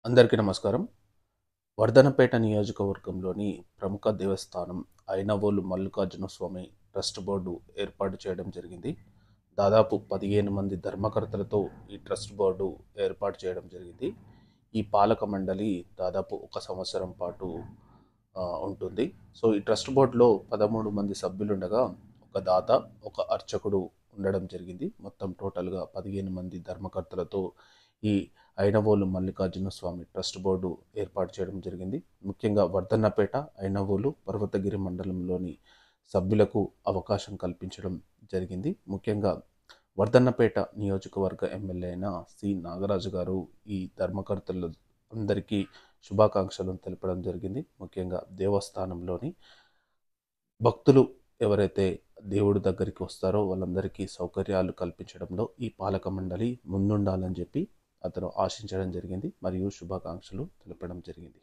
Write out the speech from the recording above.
అందరికీ నమస్కారం. వర్ధనపేట నియోజకవర్గంలోని ప్రముఖ దేవస్థానం ఐనవోలు మల్లికార్జున స్వామి ట్రస్ట్ బోర్డు ఏర్పాటు చేయడం జరిగింది. దాదాపు 15 మంది ధర్మకర్తలతో ఈ ట్రస్ట్ బోర్డు ఏర్పాటు చేయడం జరిగింది. ఈ పాలక మండలి దాదాపు 1 సంవత్సరం పాటు ఉంటుంది. సో ఈ ట్రస్ట్ బోర్డులో 13 మంది సభ్యులుండగా ఒక దాత, ఒక అర్చకుడు ఉండడం జరిగింది. మొత్తం టోటల్గా 15 మంది ధర్మకర్తలతో ఈ ఐనవోలు మల్లికార్జున స్వామి ట్రస్ట్ బోర్డు ఏర్పాటు చేయడం జరిగింది. ముఖ్యంగా వర్ధన్నపేట, ఐనవోలు, పర్వతగిరి మండలంలోని సభ్యులకు అవకాశం కల్పించడం జరిగింది. ముఖ్యంగా వర్ధన్నపేట నియోజకవర్గ ఎమ్మెల్యే అయిన సి నాగరాజు గారు ఈ ధర్మకర్తలు అందరికీ శుభాకాంక్షలను తెలపడం జరిగింది. ముఖ్యంగా దేవస్థానంలోని భక్తులు ఎవరైతే దేవుడి దగ్గరికి వస్తారో వాళ్ళందరికీ సౌకర్యాలు కల్పించడంలో ఈ పాలక మండలి ముందుండాలని చెప్పి అతను ఆశించడం జరిగింది మరియు శుభాకాంక్షలు తెలపడం జరిగింది.